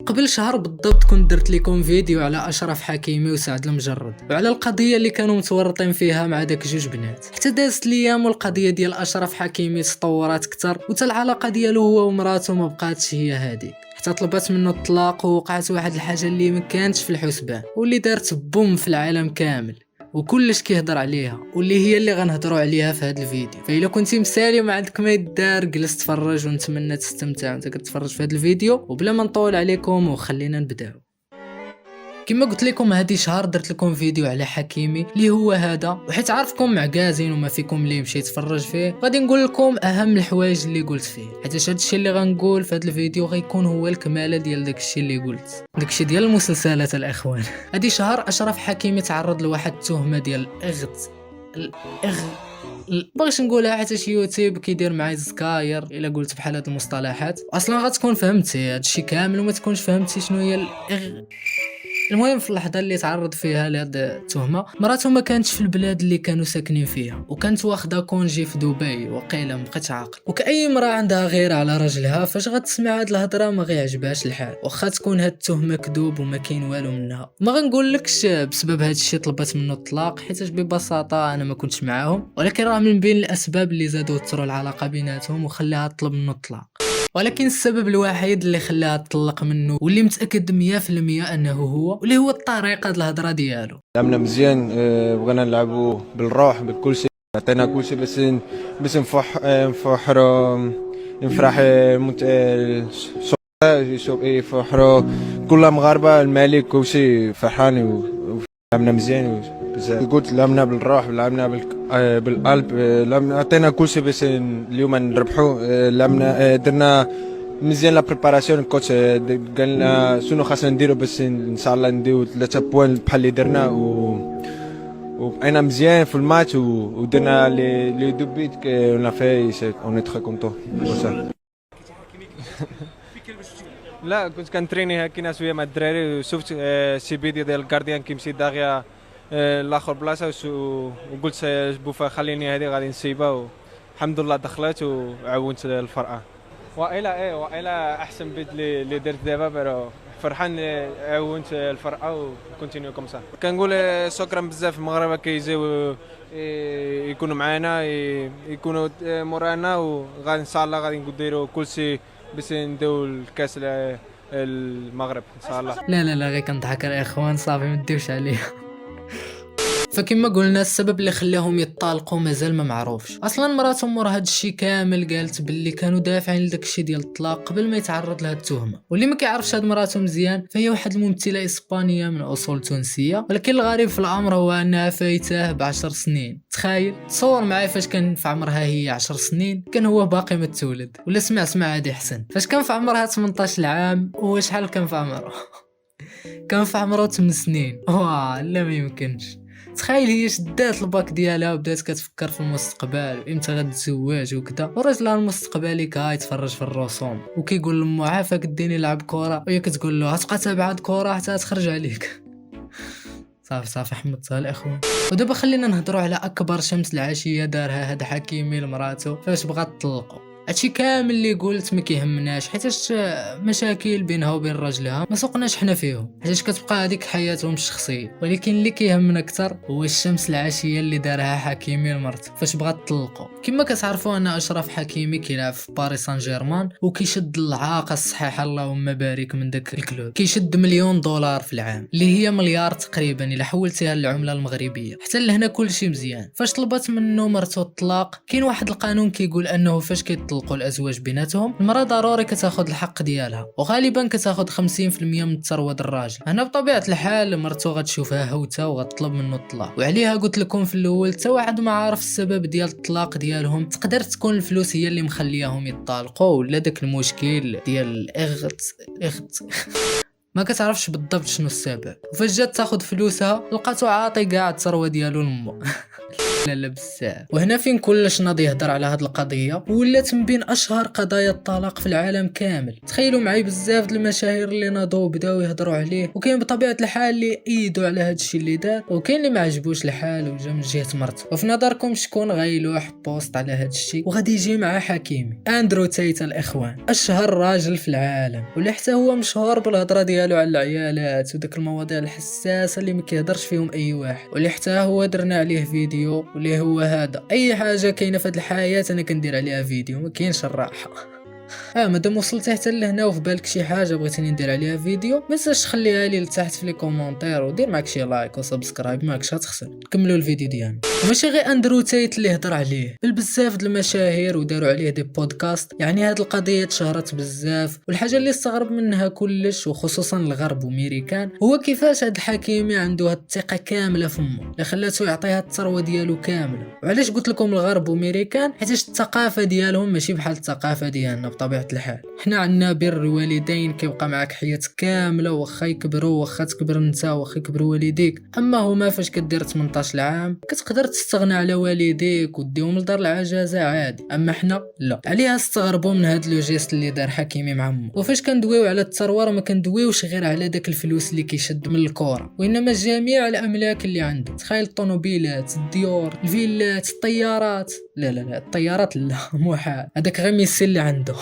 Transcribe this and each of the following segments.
قبل شهر بالضبط كنت درت لكم فيديو على اشرف حكيمي وسعد المجرد وعلى القضيه اللي كانوا متورطين فيها مع داك جوج بنات. حتى دازت الايام والقضيه ديال اشرف حكيمي تطورات كثر، وتا العلاقه ديالو هو ومراته ما بقاتش هي هذيك، حتى طلبات منه الطلاق ووقعت واحد الحاجه اللي ما كانتش في الحسبان واللي دارت بوم في العالم كامل وكلش كيهضر عليها، واللي هي اللي غنهضروا عليها في هذا الفيديو. فإلا كنتي مسالي وما عندك ما يدار جلس تفرج، ونتمنى تستمتع وانت كتفرج في هذا الفيديو. وبلا ما نطول عليكم وخلينا نبداو. كما قلت لكم هذه شهر درت لكم فيديو على حكيمي اللي هو هذا، وحيت عارفكم معكازين وما فيكم اللي يمشي يتفرج فيه، غادي نقول لكم اهم الحوايج اللي قلت فيه، حيت هذا الشيء اللي غنقول في هذا الفيديو غيكون هو الكماله ديال داك الشيء اللي قلت، داك الشيء ديال المسلسلات الاخوان. هذه شهر اشرف حكيمي تعرض لواحد التهمه ديال بغيتش نقولها حتى شي يوتيوب كيدير معايا زكاير الا قلت بحال هاد المصطلحات، اصلا غتكون فهمتي هادشي كامل وما تكونش فهمتي شنو هي المهم في اللحظه اللي تعرض فيها لهاد التهمه، مراته ما كانتش في البلاد اللي كانوا ساكنين فيها، وكانت واخده كونجي في دبي وقيله مبقيتش عاقل. وكأي امراه عندها غيره على راجلها، فاش غتسمع هاد الهضره ما غيعجبهاش الحال، واخا تكون هاد التهمه كذوب وما كاين والو منها. ما غنقولكش بسبب هاد الشيء طلبت منه الطلاق، حيت ببساطه انا ما كنتش معاهم، ولكن راه من بين الاسباب اللي زادوا وتروا العلاقه بيناتهم وخلاها تطلب منه الطلاق. ولكن السبب الوحيد اللي خلاها تطلق منه واللي متاكد 100% انه هو، واللي هو الطريقه ديال الهضره ديالو. لعبنا مزيان، بغينا نلعبوا بالروح بكل شيء، عطينا كل شيء بس نفرح يفرحوا كل مغاربه الملك كل شيء فرحان ولعبنا مزيان بزاف. قلت لعبنا بالروح، لعبنا بالقلب، لعبنا عطينا كل شيء باش اليوم نربحوا. لعبنا درنا مزيان لا بريباراسيون. الكوتش قال لنا شنو خاصنا نديرو باش ان شاء الله نديو 3 بوين بحال اللي درنا، وبقينا مزيان في الماتش ودرنا لي دو بيت اون في اون تري كونتون. لا كنت كنتريني هكا شويه مع الدراري، وشفت شي فيديو ديال الكارديان كيمشي داغيا لاخر بلاصه، وقلت بوفا خليني هذه غادي نسيبها، والحمد لله دخلت وعاونت الفرقه. وإلا احسن بيت اللي درت دابا، بيرو فرحان عاونت الفرقه وكونتينيو كوم سا. كنقول شكرا بزاف المغاربه كيجيو يكونوا معنا، يكونوا مورانا، وغادي ان شاء الله غادي نديروا كلشي باش نديو الكاس المغرب ان شاء الله. لا غير كنضحك الاخوان، صافي ما ديوش عليه. فكما قلنا السبب اللي خلاهم يطالقوا مازال ما معروفش. اصلا مراتهم مور هاد الشيء كامل قالت باللي كانوا دافعين لداك الشيء ديال الطلاق قبل ما يتعرض لهاد التهمه. واللي ما كيعرفش هاد مراتهم مزيان فهي واحد الممثله اسبانيه من اصول تونسيه، ولكن الغريب في الامر هو انها فايته ب10 سنين. تخيل تصور معايا فاش كان في عمرها هي 10 سنين كان هو باقي ما تولد. ولا اسمع هادي حسن، فاش كان في عمرها 18 عام هو شحال كان في عمره؟ كان في عمره 8 سنين. واه لا ما يمكنش. تخيل هي شدات الباك ديالها وبدات كتفكر في المستقبل امتى غتزواج وكذا، وراجلها المستقبلي كيتفرج في الرسوم وكيقول لمو عافاك ديني لعب كره، وهي كتقول له غتبقى تبعد كره حتى تخرج عليك. صافي حمضتها الاخوان. ودابا خلينا نهضروا على اكبر شمس العشيه دارها هذا حكيمي لمراته فاش بغات تطلقوا. هادشي كامل اللي قلت ما كيهمناش، حيتاش مشاكل بينها وبين راجلها ما سوقناش حنا فيهم، حيتاش كتبقى هذيك حياتهم الشخصيه. ولكن اللي كيهمنا اكثر هو الشمس العشيه اللي دارها حكيمي لمرته فاش بغات تطلقوا. كما كتعرفوا ان اشرف حكيمي كيلعب في باريس سان جيرمان وكيشد العاقه الصحيحه اللهم بارك من داك الكلوب، كيشد $1,000,000 في العام اللي هي مليار تقريبا الا حولتيها للعمله المغربيه. حتى لهنا كلشي مزيان. فاش طلبت منه مرته الطلاق كاين واحد القانون كيقول انه فاش كيطلقوا الازواج بيناتهم المراه ضروري كتاخذ الحق ديالها، وغالبا كتاخذ 50% من الثروه د الراجل. انا بطبيعه الحال مرته غتشوفها هوته وغتطلب منه الطلاق، وعليها قلت لكم في الاول حتى واحد ما عارف السبب ديال الطلاق ديالهم. تقدر تكون الفلوس هي اللي مخلياهم يطالقوا، ولا داك المشكل ديال الاغت ما كتعرفش بالضبط شنو السبب. وفاش جات تاخذ فلوسها لقاتو عاطي كاع الثروه ديالو لمو. لا بزاف. وهنا فين كلش ناضي يهضر على هاد القضيه، ولات من بين اشهر قضايا الطلاق في العالم كامل. تخيلوا معي بزاف د المشاهير اللي ناضوا وبداو يهضروا عليه، وكاين بطبيعه الحال اللي ايدوا على هاد الشيء اللي دار، وكاين اللي ما عجبوش الحال وجا من جهه مرته. وفي نظركم شكون غيلوح بوست على هاد الشيء وغادي يجي مع حكيمي؟ اندرو تايت الاخوان، اشهر راجل في العالم، واللي حتى هو مشهور بالهضره ديالو على العيالات وداك المواضيع الحساسه اللي ما كيهضرش فيهم اي واحد، واللي حتى هو درنا عليه فيديو، واللي هو هذا. اي حاجه كاينه في هاد الحياه انا كندير عليها فيديو، ما كاينش الراحه. مادام وصلتي حتى لهنا وفي بالك شي حاجه بغيتيني ندير عليها فيديو، ما تنساش تخليها لي لتحت في لي كومونتير، ودير معك شي لايك وسبسكرايب، ماكش هتخسر. نكملوا الفيديو ديالنا. وماشي غير اندرو تايت اللي هضر عليه، بل بزاف د المشاهير وداروا عليه دي بودكاست. يعني هاد القضيه تشهرت بزاف، والحاجه اللي استغرب منها كلش وخصوصا الغرب وامريكان هو كيفاش هاد الحكيمي عنده هاد الثقه كامله فمه اللي خلاته يعطيها الثروه ديالو كامله. وعلاش قلت لكم الغرب وامريكان؟ حيت الثقافه ديالهم ماشي بحال الثقافه ديالنا بطبيعه الحال. حنا عندنا بر الوالدين كيبقى معاك حياتك كامله، واخا يكبروا واخا تكبر انت واخا يكبروا والديك. اما هما فاش كدير 18 عام كتقدر تستغنى على والديك وديهم لدار العجزه عادي، اما حنا لا. عليها استغربوا من هاد لو جيست اللي دار حكيمي مع امه. وفاش كندويو على الثروه ما كندويوش غير على داك الفلوس اللي كيشد من الكره، وانما جميع الاملاك اللي عنده. تخيل الطوموبيلات، الديور، الفيلات، الطيارات. لا الطيارات لا محال، هذاك غير ميسي اللي عنده.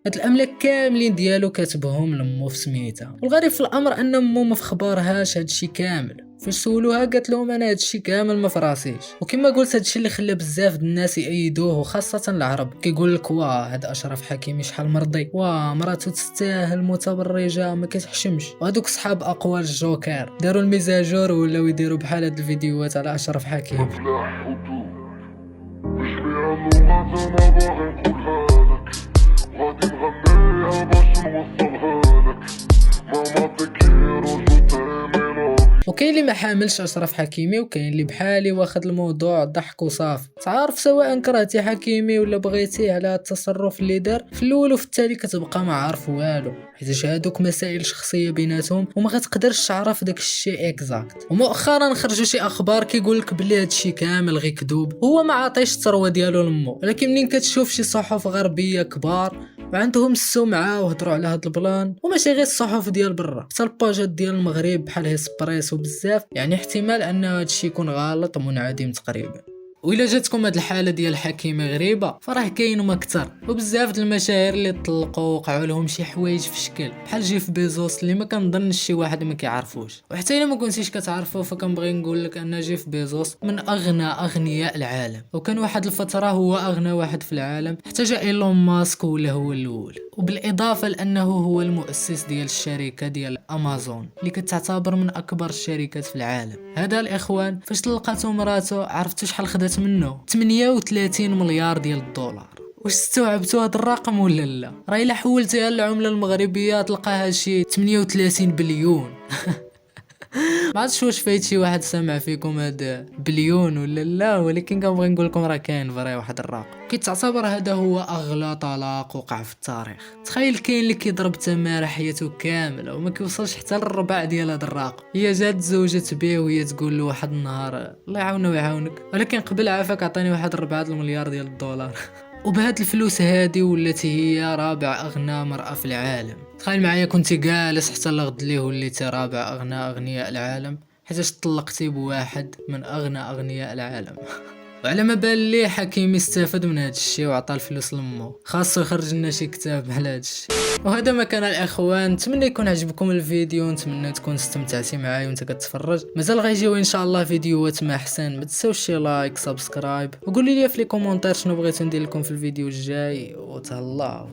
هاد الاملاك كاملين ديالو كاتبهم لمو في سميتها. والغريب في الامر ان امو ما فخبارهاش هادشي كامل. فاش سولوها قالت لهم انا هادشي كامل ما فراسيش. وكما قلت هادشي اللي خلى بزاف د الناس يأيدوه وخاصه العرب. كيقول لك واه هاد اشرف حكيمي شحال مرضي، واه مراته تستاهل، متبرجه ما كتحشمش. وهادوك صحاب اقوال الجوكر داروا الميزاجور ولاو يديروا بحال هاد الفيديوهات على اشرف حكيمي. غادي نغنيها باش نوصلها لك، ماما تكير وكاين اللي ما حاملش اشرف حكيمي، وكاين اللي بحالي واخد الموضوع ضحك وصافي. تعرف سواء كرهتي حكيمي ولا بغيتيه على التصرف اللي دار في الاول وفي التالي كتبقى ما عارف والو، حيت هادوك مسائل شخصيه بيناتهم وما غتقدرش تعرف داك الشيء اكزاكت. ومؤخرا خرجوا شي اخبار كيقول لك بلي هادشي كامل غير كذوب، هو ما عاطيش الثروه ديالو لمو. ولكن منين كتشوف شي صحف غربيه كبار وعندهم السمعه وهضروا على هاد البلان، وماشي غير الصحف ديال برا، حتى الباجات ديال المغرب بحال هيسبريسو بزاف، يعني احتمال ان هادشي يكون غلط ومنعدم تقريبا. وإلا جاتكم هاد الحاله ديال حكيمي غريبه فراه كاينهم اكثر، وبزاف د المشاهير اللي طلقوا وقعوا لهم شي حوايج في شكل بحال جيف بيزوس اللي ما كنظنش شي واحد ما كيعرفوش. وحتى الا ما كنتيش كتعرفوا فكنبغي نقول لك ان جيف بيزوس من اغنى اغنياء العالم، وكان واحد الفتره هو اغنى واحد في العالم حتى جا ايلون ماسك ولا هو الاول. وبالاضافه لانه هو المؤسس ديال الشركه ديال امازون اللي كتعتبر من اكبر الشركات في العالم. هذا الاخوان فاش طلقته مراته عرفتوا شحال خدات منه؟ 38 مليار ديال الدولار. واش استوعبتوا هذا الرقم ولا لا؟ راه الا حولتيها للعمله المغربيه تلقاها شي 38 بليون. ما عرفتش واش فايت شي واحد سامع فيكم هذا بليون ولا لا، ولكن كنبغي نقول لكم راه كاين فري واحد الرقم. كيتعتبر هذا هو اغلى طلاق وقع في التاريخ. تخيل كاين اللي كيضرب تماره حياته كامله وما كيوصلش حتى للربع ديال هذا الرقم. هي جات زوجت به وهي تقول له واحد النهار الله يعاونه ويعاونك، ولكن قبل عافاك عطيني واحد 4 المليار ديال الدولار. وبهاد الفلوس هادي ولات هي رابع اغنى مرأة في العالم. تخيل معايا كنتي جالس حتى لغد ليه وليتي رابع اغنى اغنياء العالم حيت طلقتي بواحد من اغنى اغنياء العالم. وعلى ما بان لي حكيمي استفاد من هذا الشيء وعطى الفلوس لمو، خاصو يخرج لنا شي كتاب على هذا الشيء. وهذا ما كان الاخوان، نتمنى يكون عجبكم الفيديو، نتمنى تكون استمتعتي معايا وانت كتفرج. مازال غيجيو ان شاء الله فيديوهات ما احسن. ما تنساوش شي لايك سبسكرايب، وقولوا لي في لي كومونتير شنو بغيتو ندير لكم في الفيديو الجاي، وتهلاو.